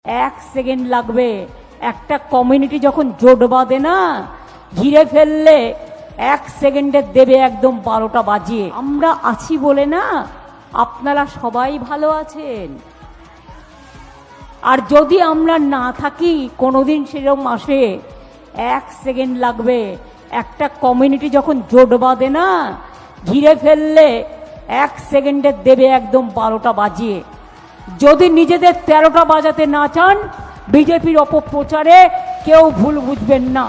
1 second লাগবে। একটা community যখন জোট বাঁধে না, ঘিরে ফেললে 1 সেকেন্ডে দেবে একদম 12টা বাজিয়ে। আমরা আছি বলে না আপনারা সবাই ভালো আছেন, আর যদি আমরা না থাকি কোনোদিন সেরকম আসে 1 সেকেন্ড লাগবে। একটা কমিউনিটি যখন জোট বাঁধে না, ঘিরে ফেললে 1 সেকেন্ডে দেবে একদম 12টা বাজিয়ে। যদি নিজেদের 13টা বাজাতে না চান, বিজেপির অপপ্রচারে কেউ ভুল বুঝবেন না।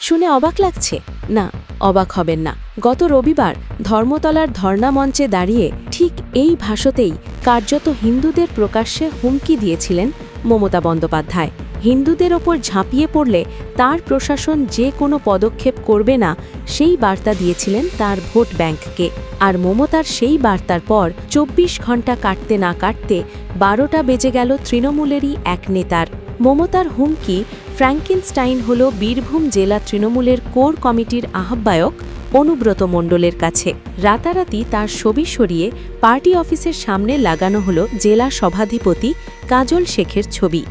শুনে অবাক লাগছে? না, অবাক হবেন না। গত রবিবার ধর্মতলার ধর্ণা মঞ্চে দাঁড়িয়ে ঠিক এই ভাষণেই কার্যত হিন্দুদের প্রকাশ্যে হুমকি দিয়েছিলেন মমতা বন্দ্যোপাধ্যায়। হিন্দুদের ওপর ঝাঁপিয়ে পড়লে তার প্রশাসন যে কোনো পদক্ষেপ করবে না, সেই বার্তা দিয়েছিলেন তার ভোট ব্যাংককে। আর মমতার সেই বার্তার পর 24 ঘন্টা কাটতে না কাটতে 12টা বেজে গেল তৃণমূলেরই এক নেতার। মমতার হুমকি ফ্র্যাঙ্কেনস্টাইন হল বীরভূম জেলা তৃণমূলের কোর কমিটির আহ্বায়ক অনুব্রত মণ্ডলের কাছে। রাতারাতি তার ছবি সরিয়ে পার্টি অফিসের সামনে লাগানো হল জেলা সভাধিপতি কাজল শেখের ছবি।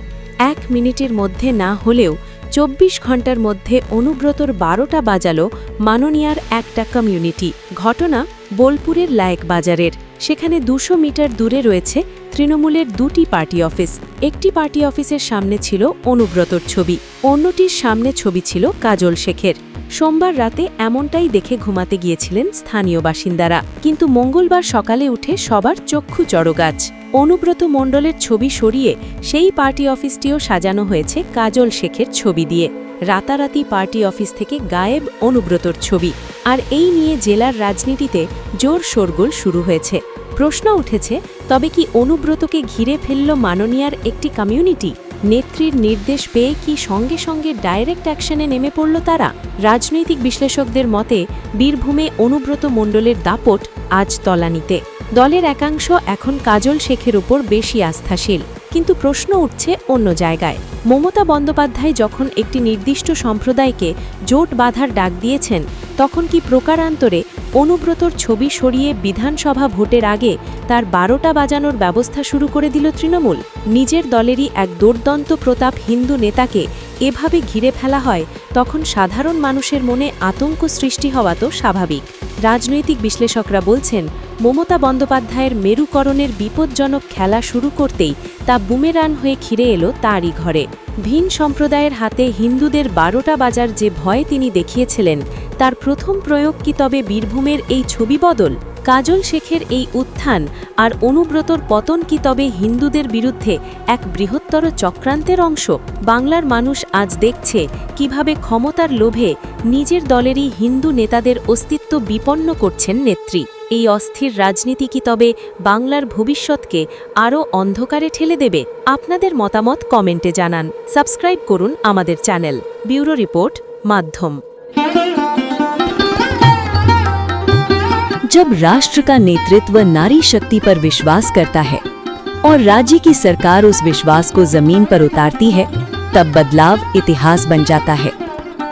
1 মিনিটের মধ্যে না হলেও 24 ঘন্টার মধ্যে অনুব্রতর 12টা বাজালো মাননীয়ার একটা কমিউনিটি। ঘটনা বোলপুরের লায়েক বাজারের। সেখানে 200 মিটার দূরে রয়েছে তৃণমূলের 2টি পার্টি অফিস। একটি পার্টি অফিসের সামনে ছিল অনুব্রতর ছবি, অন্যটির সামনে ছবি ছিল কাজল শেখের। সোমবার রাতে এমনটাই দেখে ঘুমাতে গিয়েছিলেন স্থানীয় বাসিন্দারা, কিন্তু মঙ্গলবার সকালে উঠে সবার চক্ষু চড়গাছ। অনুব্রত মণ্ডলের ছবি সরিয়ে সেই পার্টি অফিসটিও সাজানো হয়েছে কাজল শেখের ছবি দিয়ে। রাতারাতি পার্টি অফিস থেকে গায়েব অনুব্রতর ছবি। আর এই নিয়ে জেলার রাজনীতিতে জোর শোরগোল শুরু হয়েছে। প্রশ্ন উঠেছে, তবে কি অনুব্রতকে ঘিরে ফেলল মাননীয়ার একটি কমিউনিটি? নেত্রীর নির্দেশ পেয়ে কি সঙ্গে সঙ্গে ডাইরেক্ট অ্যাকশনে নেমে পড়ল তারা? রাজনৈতিক বিশ্লেষকদের মতে বীরভূমে অনুব্রত মণ্ডলের দাপট আজ তলানিতে। দলের একাংশ এখন কাজল শেখের উপর বেশি আস্থাশীল, কিন্তু প্রশ্ন উঠছে অন্য জায়গায়। মমতা বন্দ্যোপাধ্যায় যখন একটি নির্দিষ্ট সম্প্রদায়কে জোট বাঁধার ডাক দিয়েছেন, তখন কি প্রকারান্তরে অনুব্রতর ছবি সরিয়ে বিধানসভা ভোটের আগে তার 12টা বাজানোর ব্যবস্থা শুরু করে দিল তৃণমূল? নিজের দলেরই এক দুর্দান্ত প্রতাপ হিন্দু নেতাকে এভাবে ঘিরে ফেলা হয়, তখন সাধারণ মানুষের মনে আতঙ্ক সৃষ্টি হওয়া তো স্বাভাবিক। রাজনৈতিক বিশ্লেষকরা বলছেন, মমতা বন্দ্যোপাধ্যায়ের মেরুকরণের বিপজ্জনক খেলা শুরু করতেই তা বুমেরান হয়ে ফিরে এলো তারই ঘরে। ভিন সম্প্রদায়ের হাতে হিন্দুদের 12টা বাজার যে ভয় তিনি দেখিয়েছিলেন, তার প্রথম প্রয়োগ কি তবে বীরভূমের এই ছবি বদল? কাজল শেখের এই উত্থান আর অনুব্রতর পতন কি তবে হিন্দুদের বিরুদ্ধে এক বৃহত্তর চক্রান্তের অংশ? বাংলার মানুষ আজ দেখছে কিভাবে ক্ষমতার লোভে নিজের দলেরই হিন্দু নেতাদের অস্তিত্ব বিপন্ন করছেন নেত্রী। এই অস্থির রাজনীতি কি তবে বাংলার ভবিষ্যৎকে আরও অন্ধকারে ঠেলে দেবে? আপনাদের মতামত কমেন্টে জানান। সাবস্ক্রাইব করুন আমাদের চ্যানেল। ব্যুরো রিপোর্ট, মাধ্যম। जब राष्ट्र का नेतृत्व नारी शक्ति पर विश्वास करता है और राज्य की सरकार उस विश्वास को जमीन पर उतारती है, तब बदलाव इतिहास बन जाता है।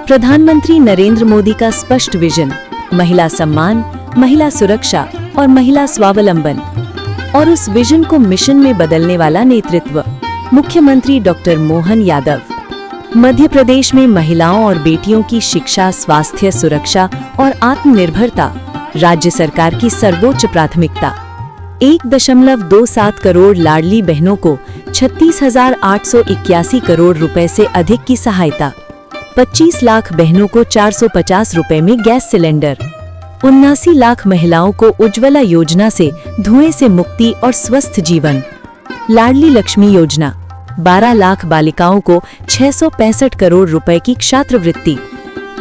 प्रधानमंत्री नरेंद्र मोदी का स्पष्ट विजन महिला सम्मान, महिला सुरक्षा और महिला स्वावलंबन, और उस विजन को मिशन में बदलने वाला नेतृत्व मुख्यमंत्री डॉक्टर मोहन यादव। मध्य प्रदेश में महिलाओं और बेटियों की शिक्षा, स्वास्थ्य, सुरक्षा और आत्मनिर्भरता राज्य सरकार की सर्वोच्च प्राथमिकता। 1.27 करोड़ लाडली बहनों को 36,881 करोड़ रुपए से अधिक की सहायता। 25 लाख बहनों को 450 रुपए में गैस सिलेंडर। 79 लाख महिलाओं को उज्ज्वला योजना से धुएं से मुक्ति और स्वस्थ जीवन। लाडली लक्ष्मी योजना 12 लाख बालिकाओं को 665 करोड़ रुपए की छात्रवृत्ति।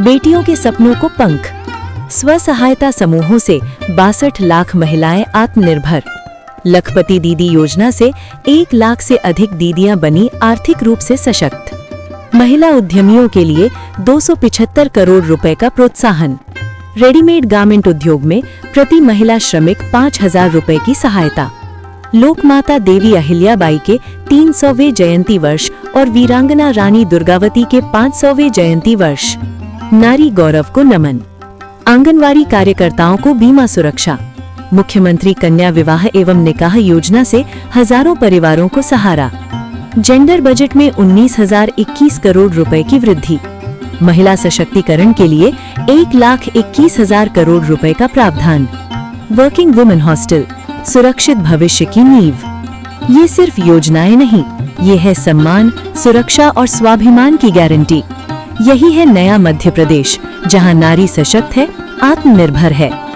बेटियों के सपनों को पंख। स्व-सहायता समूहों से 62 लाख महिलाएं आत्मनिर्भर। लखपति दीदी योजना से 1 लाख से अधिक दीदियां बनी आर्थिक रूप से सशक्त। महिला उद्यमियों के लिए 275 करोड़ रुपए का प्रोत्साहन। रेडीमेड गारमेंट उद्योग में प्रति महिला श्रमिक 5,000 रुपए की सहायता। लोकमाता देवी अहिल्याबाई के 300वें जयंती वर्ष और वीरांगना रानी दुर्गावती के 500वें जयंती वर्ष। नारी गौरव को नमन। आंगनवाड़ी कार्यकर्ताओं को बीमा सुरक्षा। मुख्यमंत्री कन्या विवाह एवं निकाह योजना से हजारों परिवारों को सहारा। जेंडर बजट में 19,021 करोड़ रुपए की वृद्धि। महिला सशक्तिकरण के लिए 1,21,000 करोड़ रुपए का प्रावधान। वर्किंग वुमेन हॉस्टल, सुरक्षित भविष्य की नींव। ये सिर्फ योजनाएं नहीं, ये है सम्मान, सुरक्षा और स्वाभिमान की गारंटी। यही है नया मध्य प्रदेश, जहां नारी सशक्त है, आत्मनिर्भर है